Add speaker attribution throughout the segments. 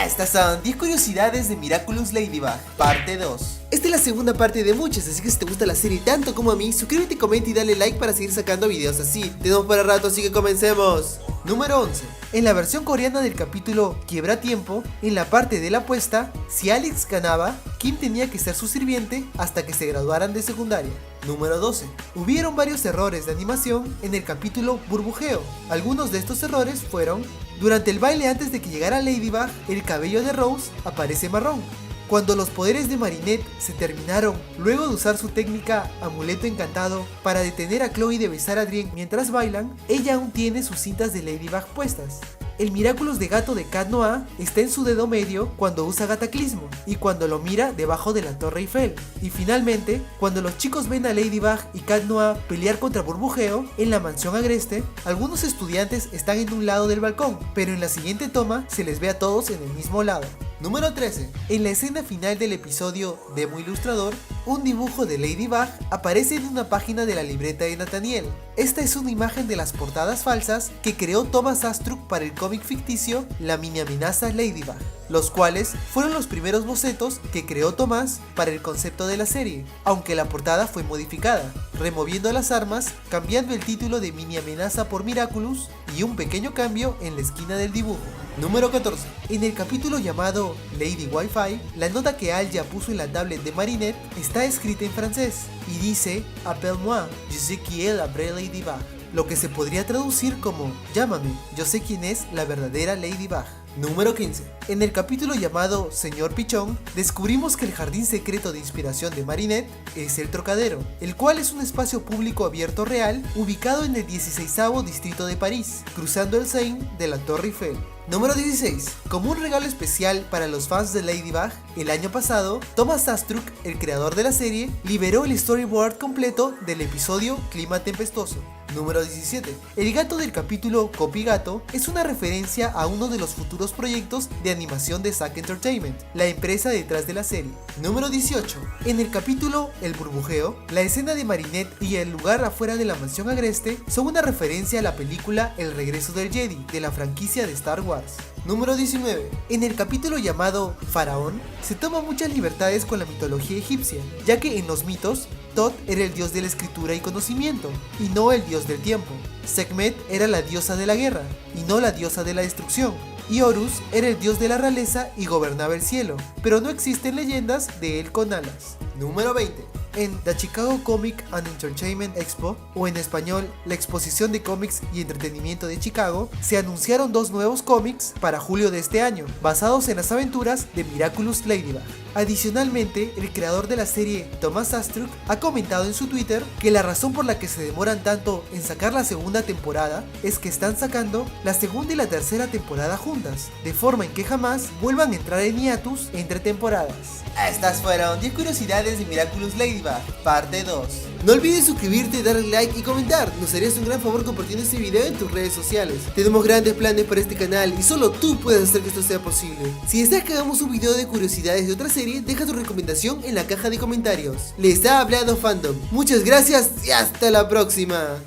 Speaker 1: Estas son 10 curiosidades de Miraculous Ladybug, parte 2. Esta es la segunda parte de muchas, así que si te gusta la serie tanto como a mí, suscríbete, comenta y dale like para seguir sacando videos así. Tenemos para rato, así que comencemos. Número 11. En la versión coreana del capítulo Quiebra Tiempo, en la parte de la apuesta, si Alex ganaba, Kim tenía que ser su sirviente hasta que se graduaran de secundaria. Número 12. Hubieron varios errores de animación en el capítulo Burbujeo. Algunos de estos errores fueron: durante el baile antes de que llegara Ladybug, el cabello de Rose aparece marrón. Cuando los poderes de Marinette se terminaron, luego de usar su técnica Amuleto Encantado para detener a Chloe de besar a Adrien mientras bailan, ella aún tiene sus cintas de Ladybug puestas. El Miraculous de gato de Cat Noir está en su dedo medio cuando usa Cataclismo y cuando lo mira debajo de la Torre Eiffel. Y finalmente, cuando los chicos ven a Ladybug y Cat Noir pelear contra Burbujeo en la mansión agreste, algunos estudiantes están en un lado del balcón, pero en la siguiente toma se les ve a todos en el mismo lado. Número 13. En la escena final del episodio Demo Ilustrador, un dibujo de Ladybug aparece en una página de la libreta de Nathaniel. Esta es una imagen de las portadas falsas que creó Thomas Astruc para el cómic ficticio La Mini Amenaza Ladybug, los cuales fueron los primeros bocetos que creó Thomas para el concepto de la serie, aunque la portada fue modificada, removiendo las armas, cambiando el título de Mini Amenaza por Miraculous y un pequeño cambio en la esquina del dibujo. Número 14. En el capítulo llamado Lady Wi-Fi, la nota que Al ya puso en la tablet de Marinette está escrita en francés y dice: Appelle-moi, je sais qui est la vraie Ladybug, lo que se podría traducir como: llámame, yo sé quién es la verdadera Ladybug. Número 15. En el capítulo llamado Señor Pichón, descubrimos que el jardín secreto de inspiración de Marinette es el Trocadero, el cual es un espacio público abierto real ubicado en el 16º distrito de París, cruzando el Seine de la Torre Eiffel. Número 16. Como un regalo especial para los fans de Ladybug, el año pasado, Thomas Astruc, el creador de la serie, liberó el storyboard completo del episodio Clima Tempestuoso. Número 17. El gato del capítulo Copy Gato es una referencia a uno de los futuros proyectos de animación de Zack Entertainment, la empresa detrás de la serie. Número 18. En el capítulo El Burbujeo, la escena de Marinette y el lugar afuera de la mansión agreste son una referencia a la película El Regreso del Jedi de la franquicia de Star Wars. Número 19. En el capítulo llamado Faraón, se toma muchas libertades con la mitología egipcia, ya que en los mitos, Thoth era el dios de la escritura y conocimiento, y no el dios del tiempo. Sekhmet era la diosa de la guerra, y no la diosa de la destrucción. Y Horus era el dios de la realeza y gobernaba el cielo, pero no existen leyendas de él con alas. Número 20. En The Chicago Comic and Entertainment Expo, o en español, la Exposición de Cómics y Entretenimiento de Chicago, se anunciaron dos nuevos cómics para julio de este año, basados en las aventuras de Miraculous Ladybug. Adicionalmente, el creador de la serie, Thomas Astruc, ha comentado en su Twitter que la razón por la que se demoran tanto en sacar la segunda temporada es que están sacando la segunda y la tercera temporada juntas, de forma en que jamás vuelvan a entrar en hiatus entre temporadas. Estas fueron 10 curiosidades de Miraculous Ladybug, parte 2. No olvides suscribirte, darle like y comentar. Nos harías un gran favor compartiendo este video en tus redes sociales. Tenemos grandes planes para este canal y solo tú puedes hacer que esto sea posible. Si deseas que hagamos un video de curiosidades de otra serie, deja tu recomendación en la caja de comentarios. Les ha hablado Fandom. Muchas gracias y hasta la próxima.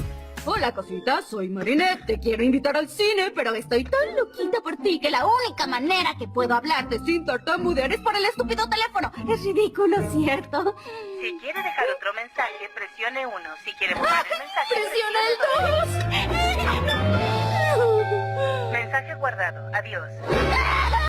Speaker 2: Hola cosita, soy Marinette, te quiero invitar al cine, pero estoy tan loquita por ti que la única manera que puedo hablarte sin tartamudear es por el estúpido teléfono. Es ridículo, ¿cierto?
Speaker 3: Si quiere dejar otro mensaje, presione 1. Si quiere borrar el mensaje,
Speaker 2: ¡Presiona el 2!
Speaker 3: Mensaje guardado. Adiós.